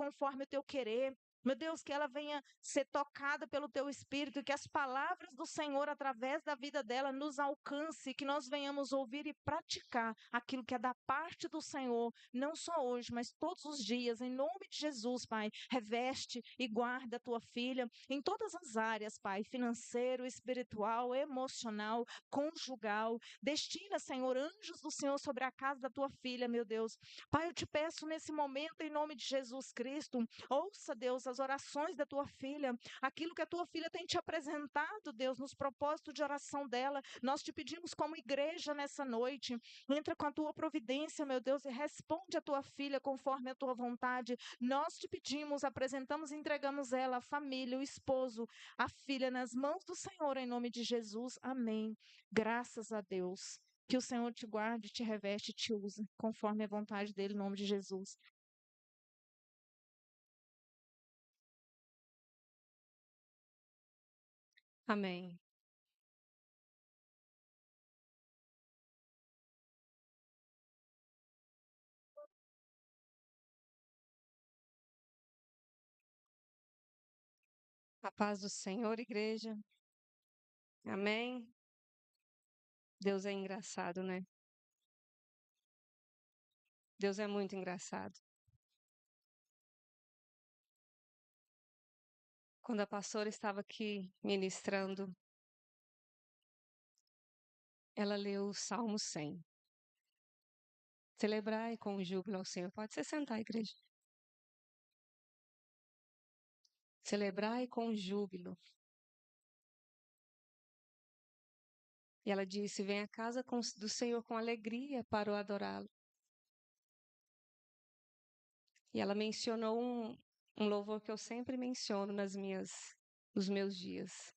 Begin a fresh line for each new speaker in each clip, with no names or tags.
conforme o teu querer. Meu Deus, que ela venha ser tocada pelo teu Espírito, que as palavras do Senhor, através da vida dela, nos alcance, que nós venhamos ouvir e praticar aquilo que é da parte do Senhor, não só hoje, mas todos os dias, em nome de Jesus, Pai. Reveste e guarda a tua filha em todas as áreas, Pai, financeiro, espiritual, emocional, conjugal. Destina, Senhor, anjos do Senhor sobre a casa da tua filha, meu Deus. Pai, eu te peço nesse momento, em nome de Jesus Cristo, ouça, Deus, as orações da tua filha, aquilo que a tua filha tem te apresentado, Deus, nos propósitos de oração dela. Nós te pedimos como igreja nessa noite, entra com a tua providência, meu Deus, e responde a tua filha conforme a tua vontade. Nós te pedimos, apresentamos e entregamos ela, a família, o esposo, a filha nas mãos do Senhor, em nome de Jesus. Amém. Graças a Deus. Que o Senhor te guarde, te reveste e te use, conforme a vontade dele, em nome de Jesus.
Amém. A paz do Senhor, igreja. Amém. Deus é engraçado, né? Deus é muito engraçado. Quando a pastora estava aqui ministrando, ela leu o Salmo 100. Celebrai com júbilo ao Senhor. Pode se sentar, igreja. Celebrai com júbilo. E ela disse: vem à casa do Senhor com alegria para o adorá-lo. E ela mencionou um louvor que eu sempre menciono nos meus dias.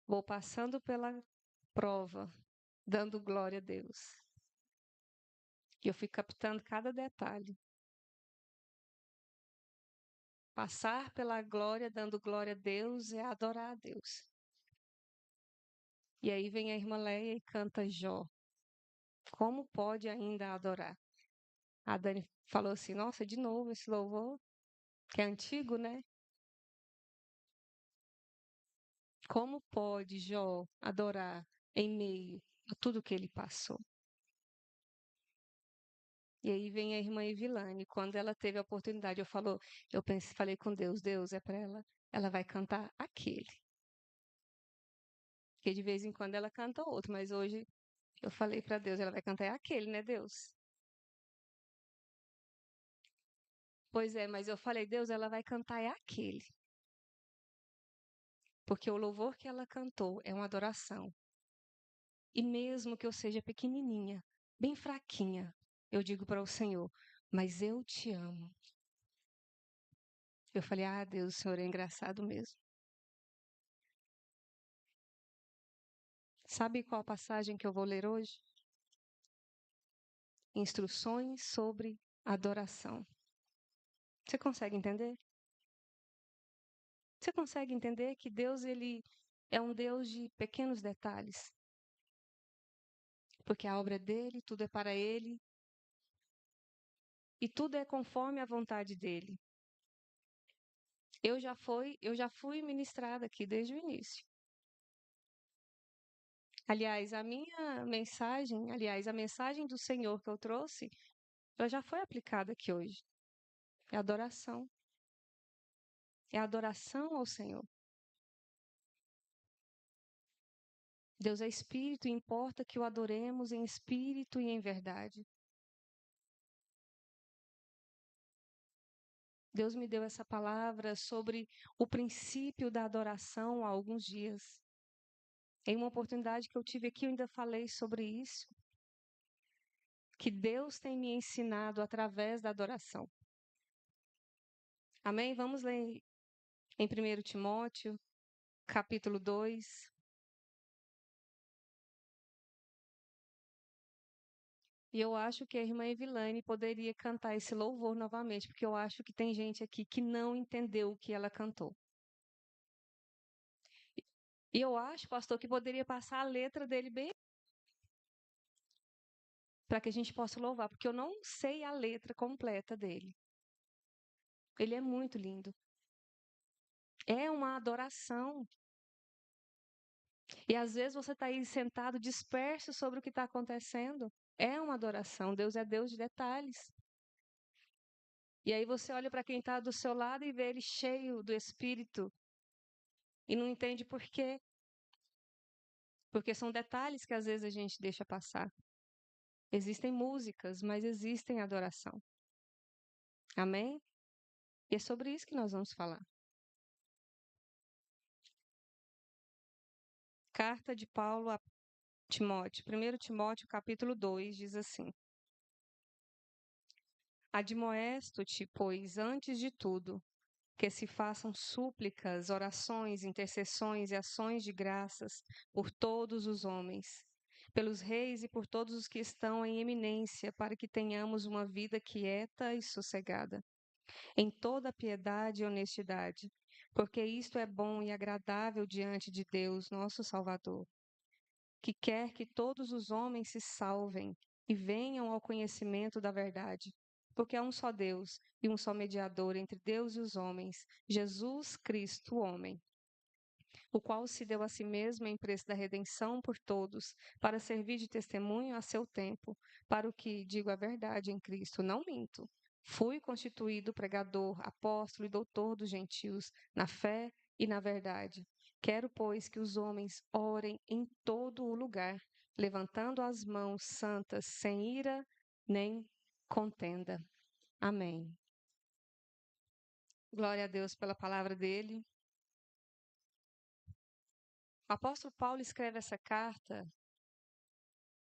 Vou passando pela prova, dando glória a Deus. E eu fui captando cada detalhe. Passar pela glória, dando glória a Deus, é adorar a Deus. E aí vem a irmã Leia e canta Jó. Como pode ainda adorar? A Dani falou assim, nossa, de novo esse louvor, que é antigo, né? Como pode Jó adorar em meio a tudo que ele passou? E aí vem a irmã Evilane, quando ela teve a oportunidade, falei com Deus, Deus é para ela vai cantar aquele. Porque de vez em quando ela canta outro, mas hoje eu falei para Deus, ela vai cantar aquele, né, Deus? Pois é, mas eu falei, Deus, ela vai cantar aquele. Porque o louvor que ela cantou é uma adoração. E mesmo que eu seja pequenininha, bem fraquinha, eu digo para o Senhor, mas eu te amo. Eu falei, Deus, o Senhor é engraçado mesmo. Sabe qual passagem que eu vou ler hoje? Instruções sobre adoração. Você consegue entender? Você consegue entender que Deus ele é um Deus de pequenos detalhes? Porque a obra é dele, tudo é para ele, e tudo é conforme a vontade dele. Eu já fui ministrada aqui desde o início. Aliás, a mensagem do Senhor que eu trouxe, ela já foi aplicada aqui hoje. É adoração. É adoração ao Senhor. Deus é espírito e importa que o adoremos em espírito e em verdade. Deus me deu essa palavra sobre o princípio da adoração há alguns dias. Em uma oportunidade que eu tive aqui, eu ainda falei sobre isso. Que Deus tem me ensinado através da adoração. Amém? Vamos ler em 1 Timóteo, capítulo 2. E eu acho que a irmã Evilane poderia cantar esse louvor novamente, porque eu acho que tem gente aqui que não entendeu o que ela cantou. E eu acho, pastor, que poderia passar a letra dele bem para que a gente possa louvar, porque eu não sei a letra completa dele. Ele é muito lindo. É uma adoração. E às vezes você está aí sentado disperso sobre o que está acontecendo. É uma adoração. Deus é Deus de detalhes. E aí você olha para quem está do seu lado e vê ele cheio do Espírito e não entende por quê. Porque são detalhes que às vezes a gente deixa passar. Existem músicas, mas existem adoração. Amém? E é sobre isso que nós vamos falar. Carta de Paulo a Timóteo. 1 Timóteo, capítulo 2, diz assim: Admoesto-te, pois, antes de tudo, que se façam súplicas, orações, intercessões e ações de graças por todos os homens, pelos reis e por todos os que estão em eminência, para que tenhamos uma vida quieta e sossegada, em toda piedade e honestidade, porque isto é bom e agradável diante de Deus, nosso Salvador, que quer que todos os homens se salvem e venham ao conhecimento da verdade. Porque há um só Deus e um só mediador entre Deus e os homens, Jesus Cristo, o homem, o qual se deu a si mesmo em preço da redenção por todos, para servir de testemunho a seu tempo, para o que, digo a verdade em Cristo, não minto. Fui constituído pregador, apóstolo e doutor dos gentios, na fé e na verdade. Quero, pois, que os homens orem em todo o lugar, levantando as mãos santas, sem ira nem contenda. Amém. Glória a Deus pela palavra dele. O apóstolo Paulo escreve essa carta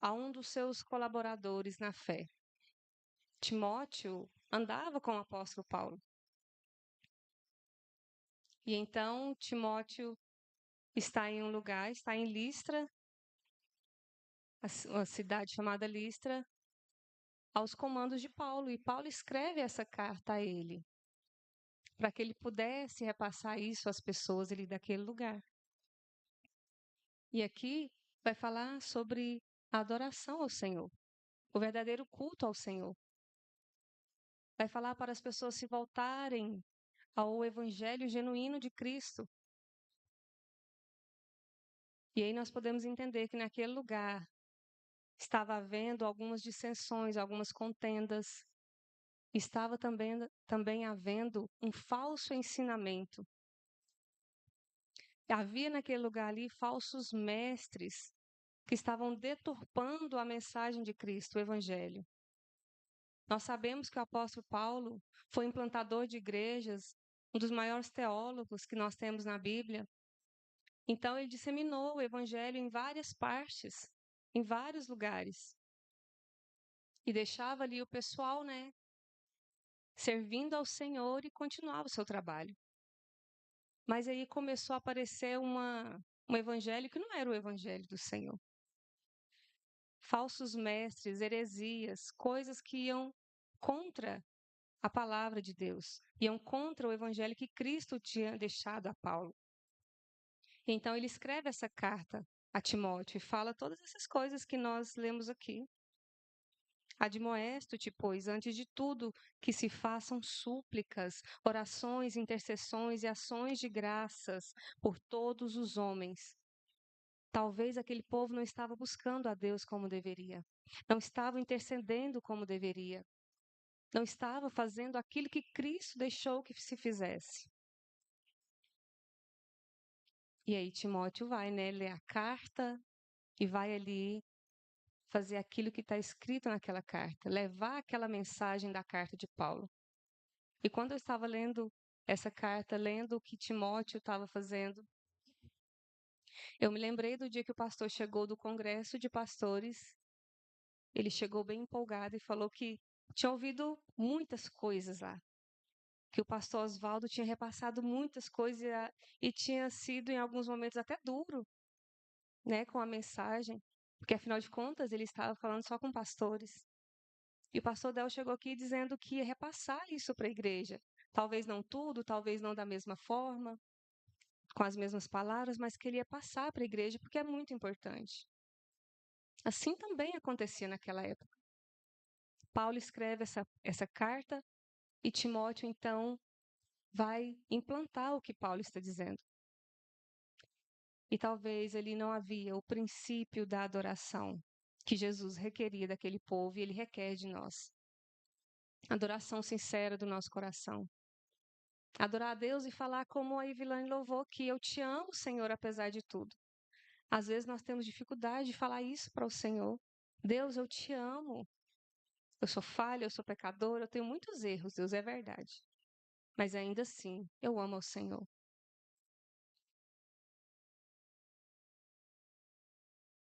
a um dos seus colaboradores na fé. Timóteo andava com o apóstolo Paulo. E então Timóteo está em um lugar, está em Listra, uma cidade chamada Listra, aos comandos de Paulo. E Paulo escreve essa carta a ele, para que ele pudesse repassar isso às pessoas ali daquele lugar. E aqui vai falar sobre a adoração ao Senhor, o verdadeiro culto ao Senhor. Vai falar para as pessoas se voltarem ao evangelho genuíno de Cristo. E aí nós podemos entender que naquele lugar estava havendo algumas dissensões, algumas contendas. Estava também havendo um falso ensinamento. Havia naquele lugar ali falsos mestres que estavam deturpando a mensagem de Cristo, o evangelho. Nós sabemos que o apóstolo Paulo foi implantador de igrejas, um dos maiores teólogos que nós temos na Bíblia. Então, ele disseminou o evangelho em várias partes, em vários lugares. E deixava ali o pessoal, servindo ao Senhor e continuava o seu trabalho. Mas aí começou a aparecer um evangelho que não era o evangelho do Senhor. Falsos mestres, heresias, coisas que iam contra a palavra de Deus, iam contra o evangelho que Cristo tinha deixado a Paulo. Então ele escreve essa carta a Timóteo e fala todas essas coisas que nós lemos aqui. Admoesto-te, pois, antes de tudo, que se façam súplicas, orações, intercessões e ações de graças por todos os homens. Talvez aquele povo não estava buscando a Deus como deveria, não estava intercedendo como deveria, não estava fazendo aquilo que Cristo deixou que se fizesse. E aí Timóteo vai, ler a carta e vai ali fazer aquilo que está escrito naquela carta, levar aquela mensagem da carta de Paulo. E quando eu estava lendo essa carta, lendo o que Timóteo estava fazendo, eu me lembrei do dia que o pastor chegou do congresso de pastores. Ele chegou bem empolgado e falou que tinha ouvido muitas coisas lá, que o pastor Oswaldo tinha repassado muitas coisas e tinha sido em alguns momentos até duro, com a mensagem, porque afinal de contas ele estava falando só com pastores. E o pastor Del chegou aqui dizendo que ia repassar isso para a igreja. Talvez não tudo, talvez não da mesma forma, com as mesmas palavras, mas que ele ia passar para a igreja porque é muito importante. Assim também acontecia naquela época. Paulo escreve essa carta e Timóteo, então, vai implantar o que Paulo está dizendo. E talvez ali não havia o princípio da adoração que Jesus requeria daquele povo e ele requer de nós. Adoração sincera do nosso coração. Adorar a Deus e falar como a Evilane louvou, que eu te amo, Senhor, apesar de tudo. Às vezes nós temos dificuldade de falar isso para o Senhor. Deus, eu te amo. Eu sou falha, eu sou pecadora, eu tenho muitos erros, Deus, é verdade. Mas ainda assim, eu amo ao Senhor.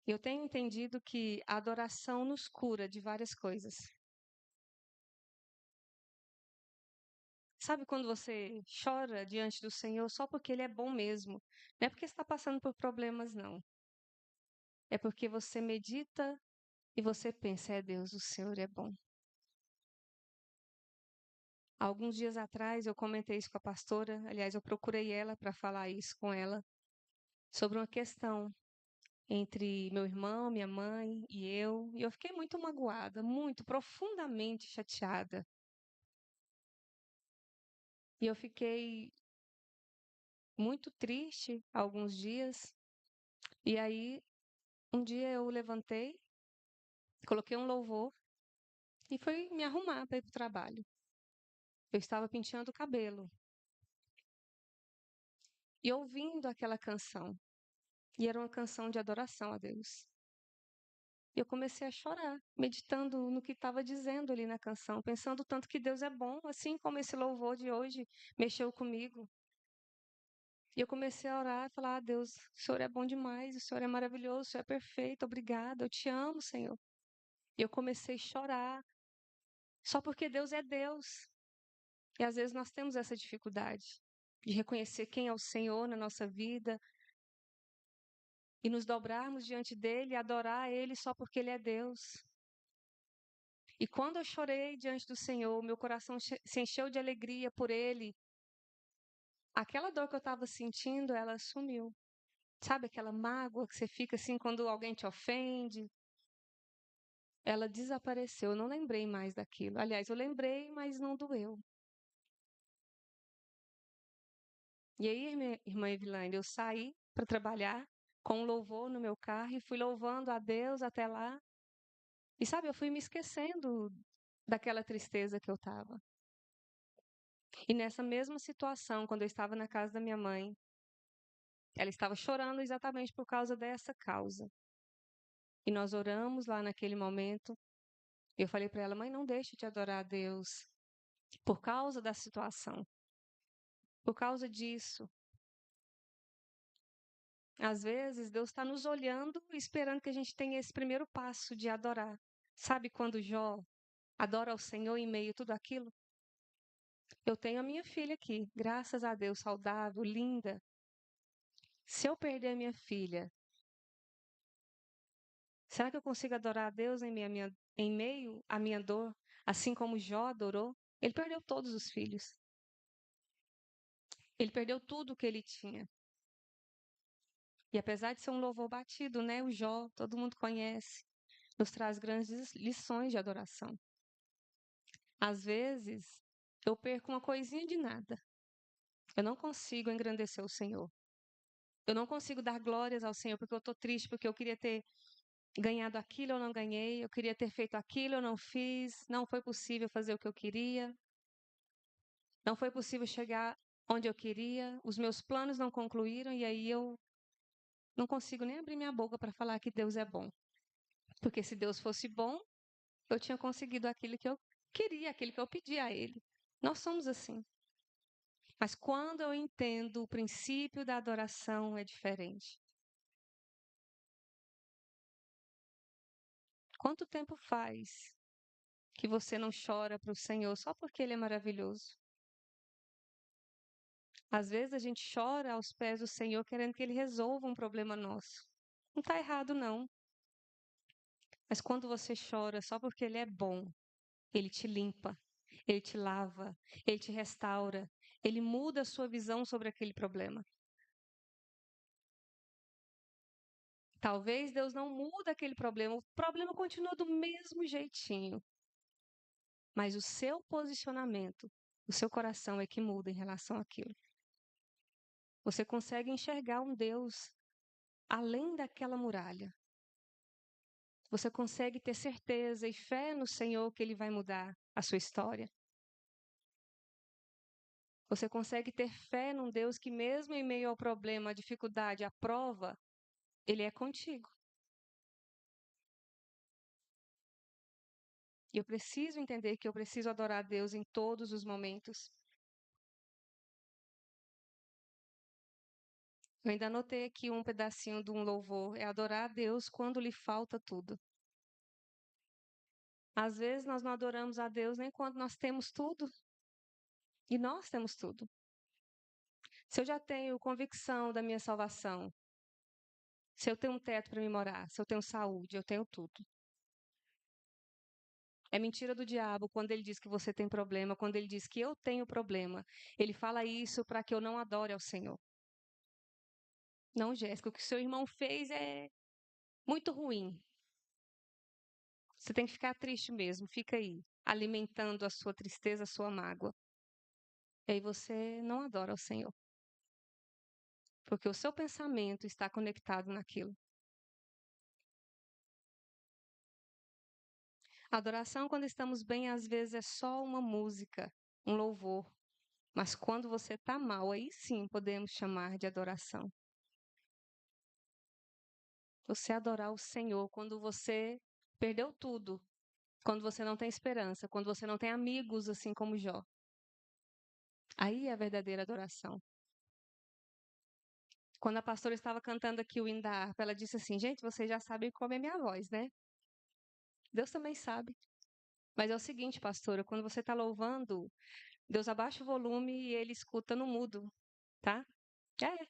Eu tenho entendido que a adoração nos cura de várias coisas. Sabe quando você chora diante do Senhor só porque Ele é bom mesmo? Não é porque está passando por problemas, não. É porque você medita e você pensa, é Deus, o Senhor é bom. Alguns dias atrás eu comentei isso com a pastora, aliás, eu procurei ela para falar isso com ela, sobre uma questão entre meu irmão, minha mãe e eu fiquei muito magoada, muito profundamente chateada. E eu fiquei muito triste alguns dias. E aí, um dia eu levantei, coloquei um louvor e fui me arrumar para ir para o trabalho. Eu estava penteando o cabelo e ouvindo aquela canção. E era uma canção de adoração a Deus. E eu comecei a chorar, meditando no que estava dizendo ali na canção, pensando tanto que Deus é bom, assim como esse louvor de hoje mexeu comigo. E eu comecei a orar e falar: Deus, o Senhor é bom demais, o Senhor é maravilhoso, o Senhor é perfeito, obrigada, eu te amo, Senhor. E eu comecei a chorar, só porque Deus é Deus. E às vezes nós temos essa dificuldade de reconhecer quem é o Senhor na nossa vida e nos dobrarmos diante dele e adorar ele só porque ele é Deus. E quando eu chorei diante do Senhor, meu coração se encheu de alegria por ele. Aquela dor que eu estava sentindo, ela sumiu. Sabe aquela mágoa que você fica assim quando alguém te ofende? Ela desapareceu, eu não lembrei mais daquilo. Aliás, eu lembrei, mas não doeu. E aí, minha irmã Evilane, eu saí para trabalhar com um louvor no meu carro e fui louvando a Deus até lá. E sabe, eu fui me esquecendo daquela tristeza que eu estava. E nessa mesma situação, quando eu estava na casa da minha mãe, ela estava chorando exatamente por causa dessa causa. E nós oramos lá naquele momento. Eu falei para ela: mãe, não deixe de adorar a Deus por causa da situação, por causa disso. Às vezes, Deus está nos olhando e esperando que a gente tenha esse primeiro passo de adorar. Sabe quando Jó adora ao Senhor em meio a tudo aquilo? Eu tenho a minha filha aqui, graças a Deus, saudável, linda. Se eu perder a minha filha, será que eu consigo adorar a Deus em meio à minha dor, assim como Jó adorou? Ele perdeu todos os filhos. Ele perdeu tudo o que ele tinha. E apesar de ser um louvor batido, né? O Jó, todo mundo conhece, nos traz grandes lições de adoração. Às vezes, eu perco uma coisinha de nada. Eu não consigo engrandecer o Senhor. Eu não consigo dar glórias ao Senhor porque eu estou triste, porque eu queria ter ganhado aquilo, eu não ganhei. Eu queria ter feito aquilo, eu não fiz. Não foi possível fazer o que eu queria. Não foi possível chegar onde eu queria. Os meus planos não concluíram e aí eu não consigo nem abrir minha boca para falar que Deus é bom. Porque se Deus fosse bom, eu tinha conseguido aquilo que eu queria, aquilo que eu pedi a Ele. Nós somos assim. Mas quando eu entendo o princípio da adoração, é diferente. Quanto tempo faz que você não chora para o Senhor só porque Ele é maravilhoso? Às vezes a gente chora aos pés do Senhor querendo que Ele resolva um problema nosso. Não está errado, não. Mas quando você chora só porque Ele é bom, Ele te limpa, Ele te lava, Ele te restaura, Ele muda a sua visão sobre aquele problema. Talvez Deus não muda aquele problema, o problema continua do mesmo jeitinho. Mas o seu posicionamento, O seu coração é que muda em relação àquilo. Você consegue enxergar um Deus além daquela muralha. Você consegue ter certeza e fé no Senhor que Ele vai mudar a sua história. Você consegue ter fé num Deus que, mesmo em meio ao problema, à dificuldade, à prova, Ele é contigo. E eu preciso entender que eu preciso adorar a Deus em todos os momentos. Eu ainda anotei aqui um pedacinho de um louvor. É adorar a Deus quando lhe falta tudo. Às vezes nós não adoramos a Deus nem quando nós temos tudo. E nós temos tudo. Se eu já tenho convicção da minha salvação, se eu tenho um teto para me morar, se eu tenho saúde, eu tenho tudo. É mentira do diabo quando ele diz que você tem problema, quando ele diz que eu tenho problema. Ele fala isso para que eu não adore ao Senhor. Não, Jéssica, o que seu irmão fez é muito ruim. Você tem que ficar triste mesmo, fica aí, alimentando a sua tristeza, a sua mágoa. E aí você não adora ao Senhor. Porque o seu pensamento está conectado naquilo. A adoração, quando estamos bem, às vezes é só uma música, um louvor. Mas quando você está mal, aí sim podemos chamar de adoração. Você adorar o Senhor quando você perdeu tudo, quando você não tem esperança, quando você não tem amigos, assim como Jó. Aí é a verdadeira adoração. Quando a pastora estava cantando aqui o hino da harpa, ela disse assim: gente, vocês já sabem como é minha voz, né? Deus também sabe. Mas é o seguinte, pastora, quando você está louvando, Deus abaixa o volume e ele escuta no mudo, tá? É,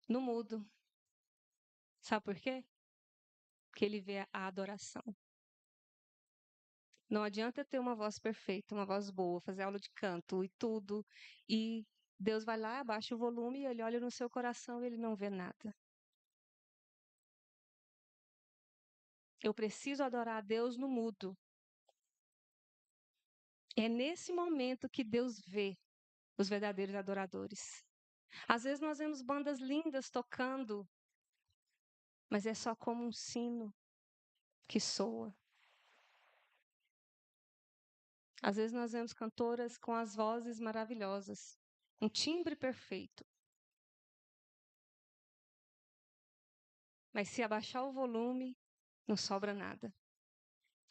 no mudo. Sabe por quê? Porque ele vê a adoração. Não adianta eu ter uma voz perfeita, uma voz boa, fazer aula de canto e tudo, e Deus vai lá, abaixa o volume e ele olha no seu coração e ele não vê nada. Eu preciso adorar a Deus no mudo. É nesse momento que Deus vê os verdadeiros adoradores. Às vezes nós vemos bandas lindas tocando, mas é só como um sino que soa. Às vezes nós vemos cantoras com as vozes maravilhosas, um timbre perfeito. Mas se abaixar o volume, não sobra nada.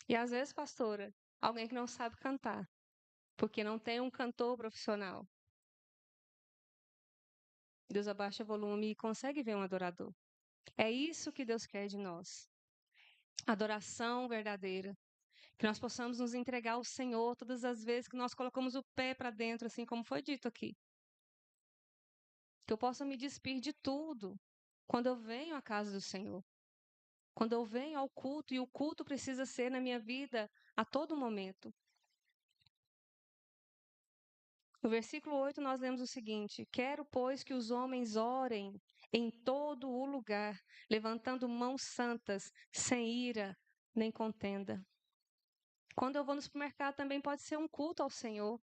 E às vezes, pastora, alguém que não sabe cantar, porque não tem um cantor profissional. Deus abaixa o volume e consegue ver um adorador. É isso que Deus quer de nós. Adoração verdadeira. Que nós possamos nos entregar ao Senhor todas as vezes que nós colocamos o pé para dentro, assim como foi dito aqui. Que eu possa me despir de tudo quando eu venho à casa do Senhor. Quando eu venho ao culto, e o culto precisa ser na minha vida a todo momento. No versículo 8 nós lemos o seguinte: quero, pois, que os homens orem em todo o lugar, levantando mãos santas, sem ira nem contenda. Quando eu vou no supermercado também pode ser um culto ao Senhor.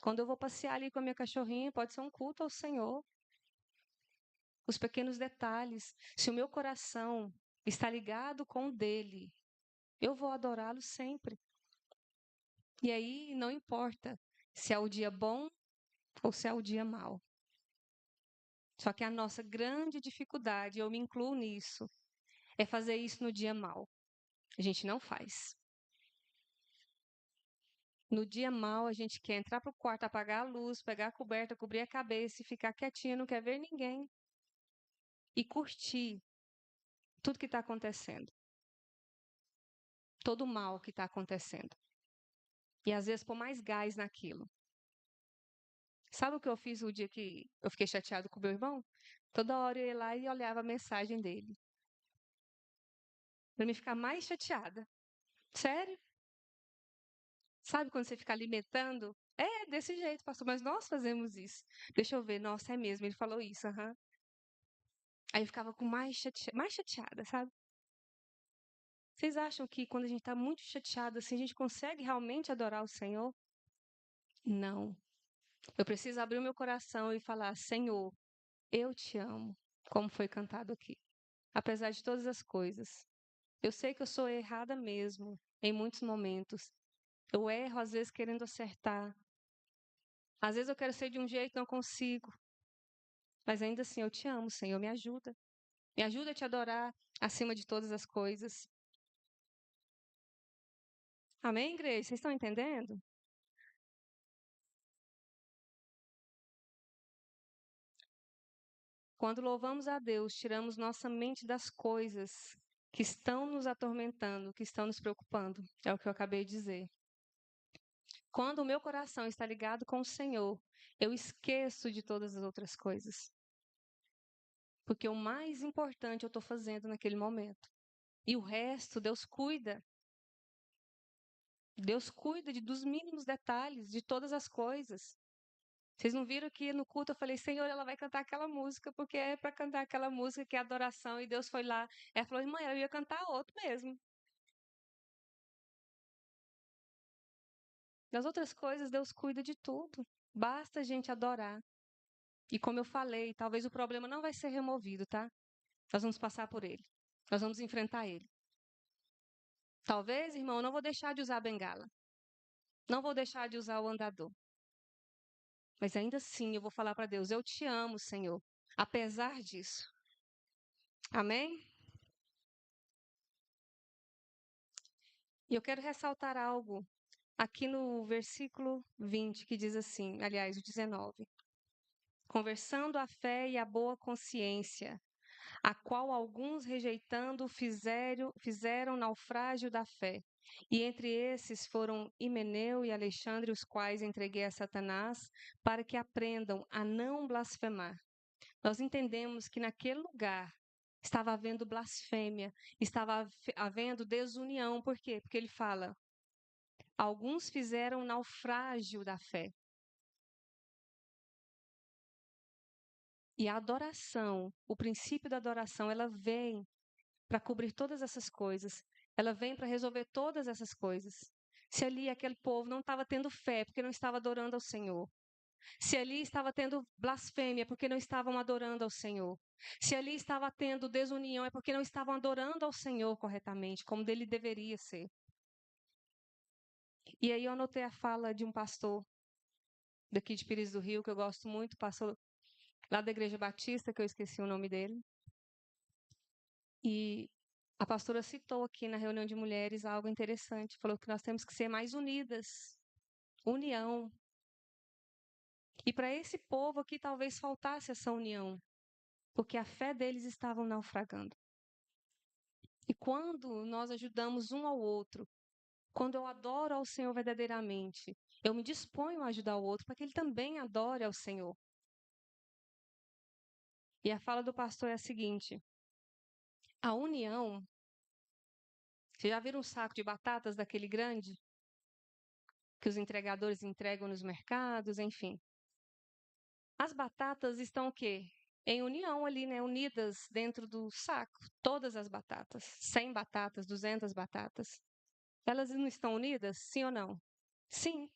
Quando eu vou passear ali com a minha cachorrinha, pode ser um culto ao Senhor. Os pequenos detalhes. Se o meu coração está ligado com o dele, eu vou adorá-lo sempre. E aí não importa se é o dia bom ou se é o dia mau. Só que a nossa grande dificuldade, eu me incluo nisso, é fazer isso no dia mau. A gente não faz. No dia mau, a gente quer entrar para o quarto, apagar a luz, pegar a coberta, cobrir a cabeça e ficar quietinha, não quer ver ninguém. E curtir tudo que está acontecendo. Todo o mal que está acontecendo. E às vezes pôr mais gás naquilo. Sabe o que eu fiz o dia que eu fiquei chateado com o meu irmão? Toda hora eu ia lá e olhava a mensagem dele. Para me ficar mais chateada. Sério? Sabe quando você fica alimentando? É desse jeito, pastor, mas nós fazemos isso. Deixa eu ver, nossa, é mesmo, ele falou isso, aham. Aí eu ficava com mais chateada, sabe? Vocês acham que quando a gente está muito chateado assim, a gente consegue realmente adorar o Senhor? Não. Eu preciso abrir o meu coração e falar: Senhor, eu te amo, como foi cantado aqui, apesar de todas as coisas. Eu sei que eu sou errada mesmo, em muitos momentos. Eu erro, às vezes, querendo acertar. Às vezes eu quero ser de um jeito e não consigo. Mas ainda assim, eu te amo, Senhor, me ajuda. Me ajuda a te adorar acima de todas as coisas. Amém, igreja? Vocês estão entendendo? Quando louvamos a Deus, tiramos nossa mente das coisas que estão nos atormentando, que estão nos preocupando. É o que eu acabei de dizer. Quando o meu coração está ligado com o Senhor, eu esqueço de todas as outras coisas. Porque o mais importante eu estou fazendo naquele momento. E o resto, Deus cuida. Deus cuida dos mínimos detalhes, de todas as coisas. Vocês não viram que no culto eu falei, Senhor, ela vai cantar aquela música, porque é para cantar aquela música que é adoração, e Deus foi lá. Ela falou, irmã, eu ia cantar outro mesmo. Das outras coisas, Deus cuida de tudo. Basta a gente adorar. E como eu falei, talvez o problema não vai ser removido, tá? Nós vamos passar por ele. Nós vamos enfrentar ele. Talvez, irmão, eu não vou deixar de usar a bengala. Não vou deixar de usar o andador. Mas ainda assim eu vou falar para Deus, eu te amo, Senhor. Apesar disso. Amém? E eu quero ressaltar algo aqui no versículo 20, que diz assim, aliás, o 19. Conversando a fé e a boa consciência, a qual alguns rejeitando fizeram naufrágio da fé. E entre esses foram Himeneu e Alexandre, os quais entreguei a Satanás, para que aprendam a não blasfemar. Nós entendemos que naquele lugar estava havendo blasfêmia, estava havendo desunião. Por quê? Porque ele fala: alguns fizeram naufrágio da fé. E a adoração, o princípio da adoração, ela vem para cobrir todas essas coisas. Ela vem para resolver todas essas coisas. Se ali aquele povo não estava tendo fé porque não estava adorando ao Senhor. Se ali estava tendo blasfêmia porque não estavam adorando ao Senhor. Se ali estava tendo desunião é porque não estavam adorando ao Senhor corretamente, como dele deveria ser. E aí eu anotei a fala de um pastor daqui de Pires do Rio, que eu gosto muito, pastor lá da Igreja Batista, que eu esqueci o nome dele. E a pastora citou aqui na reunião de mulheres algo interessante. Falou que nós temos que ser mais unidas. União. E para esse povo aqui talvez faltasse essa união. Porque a fé deles estava naufragando. E quando nós ajudamos um ao outro, quando eu adoro ao Senhor verdadeiramente, eu me disponho a ajudar o outro para que ele também adore ao Senhor. E a fala do pastor é a seguinte: a união. Você já viram um saco de batatas daquele grande? Que os entregadores entregam nos mercados, enfim. As batatas estão o quê? Em união ali, né? Unidas dentro do saco. Todas as batatas. 100 batatas, 200 batatas. Elas não estão unidas? Sim ou não? Sim.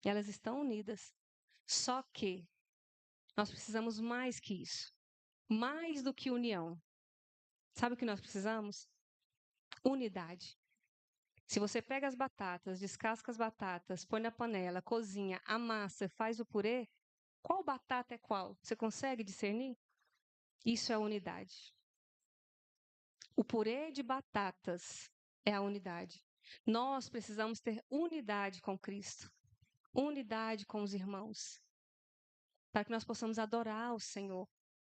Elas estão unidas. Só que nós precisamos mais que isso. Mais do que união. Sabe o que nós precisamos? Unidade. Se você pega as batatas, descasca as batatas, põe na panela, cozinha, amassa, faz o purê, qual batata é qual? Você consegue discernir? Isso é unidade. O purê de batatas é a unidade. Nós precisamos ter unidade com Cristo, unidade com os irmãos, para que nós possamos adorar o Senhor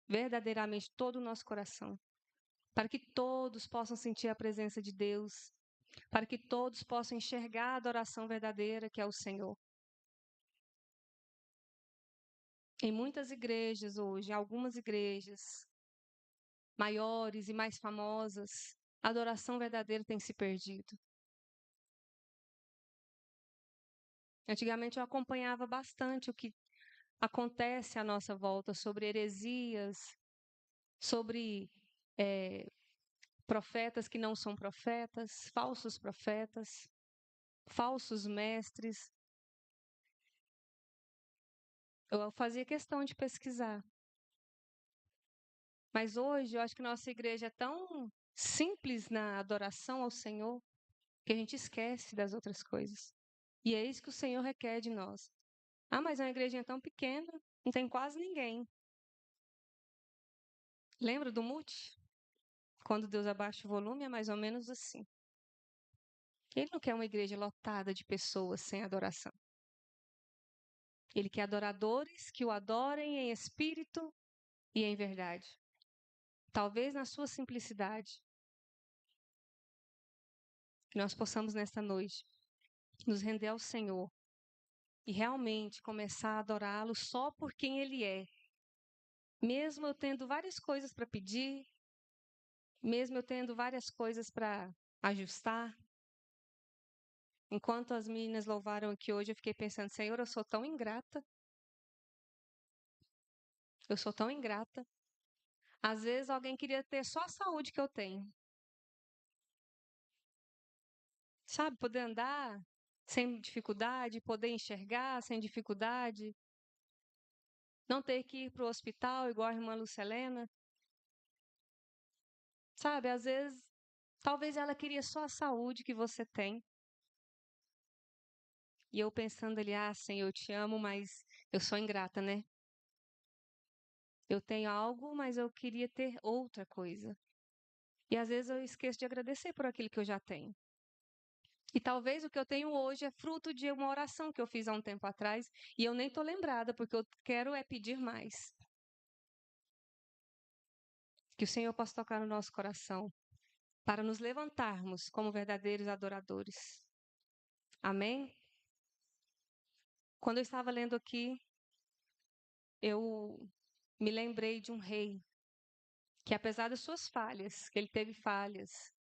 verdadeiramente todo o nosso coração, para que todos possam sentir a presença de Deus, para que todos possam enxergar a adoração verdadeira que é o Senhor. Em muitas igrejas hoje, algumas igrejas maiores e mais famosas, a adoração verdadeira tem se perdido. Antigamente eu acompanhava bastante o que acontece à nossa volta sobre heresias, sobre profetas que não são profetas, falsos mestres. Eu fazia questão de pesquisar. Mas hoje eu acho que nossa igreja é tão simples na adoração ao Senhor que a gente esquece das outras coisas. E é isso que o Senhor requer de nós. Ah, mas é uma igrejinha tão pequena, não tem quase ninguém. Lembra do mute? Quando Deus abaixa o volume, é mais ou menos assim. Ele não quer uma igreja lotada de pessoas sem adoração. Ele quer adoradores que o adorem em espírito e em verdade. Talvez na sua simplicidade, que nós possamos nesta noite nos render ao Senhor e realmente começar a adorá-lo só por quem Ele é. Mesmo eu tendo várias coisas para pedir, mesmo eu tendo várias coisas para ajustar. Enquanto as meninas louvaram aqui hoje, eu fiquei pensando, Senhor, eu sou tão ingrata. Eu sou tão ingrata. Às vezes alguém queria ter só a saúde que eu tenho. Sabe, poder andar sem dificuldade, poder enxergar sem dificuldade, não ter que ir para o hospital igual a irmã Lucelena. Sabe, às vezes, talvez ela queria só a saúde que você tem. E eu pensando ali, ah, Senhor, eu te amo, mas eu sou ingrata, né? Eu tenho algo, mas eu queria ter outra coisa. E às vezes eu esqueço de agradecer por aquilo que eu já tenho. E talvez o que eu tenho hoje é fruto de uma oração que eu fiz há um tempo atrás e eu nem estou lembrada, porque eu quero é pedir mais. Que o Senhor possa tocar no nosso coração para nos levantarmos como verdadeiros adoradores. Amém? Quando eu estava lendo aqui, eu me lembrei de um rei que, apesar das suas falhas, que ele teve falhas,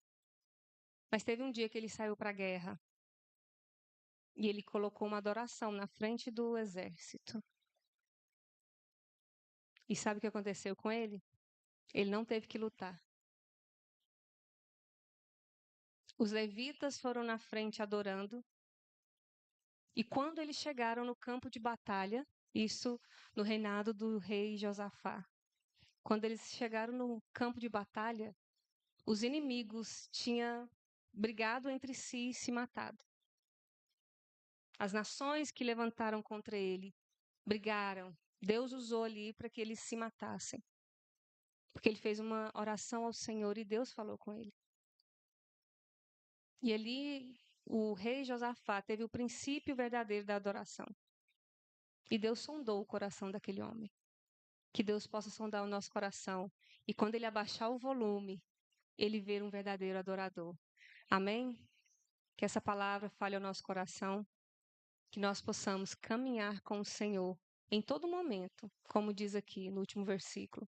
mas teve um dia que ele saiu para a guerra e ele colocou uma adoração na frente do exército. E sabe o que aconteceu com ele? Ele não teve que lutar. Os levitas foram na frente adorando. E quando eles chegaram no campo de batalha, isso no reinado do rei Josafá, quando eles chegaram no campo de batalha, os inimigos tinham brigado entre si e se matado. As nações que levantaram contra ele brigaram. Deus usou ali para que eles se matassem. Porque ele fez uma oração ao Senhor e Deus falou com ele. E ali o rei Josafá teve o princípio verdadeiro da adoração. E Deus sondou o coração daquele homem. Que Deus possa sondar o nosso coração. E quando ele abaixar o volume, ele ver um verdadeiro adorador. Amém? Que essa palavra fale ao nosso coração. Que nós possamos caminhar com o Senhor em todo momento, como diz aqui no último versículo.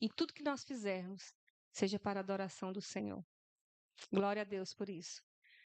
Em tudo que nós fizermos, seja para a adoração do Senhor. Glória a Deus por isso.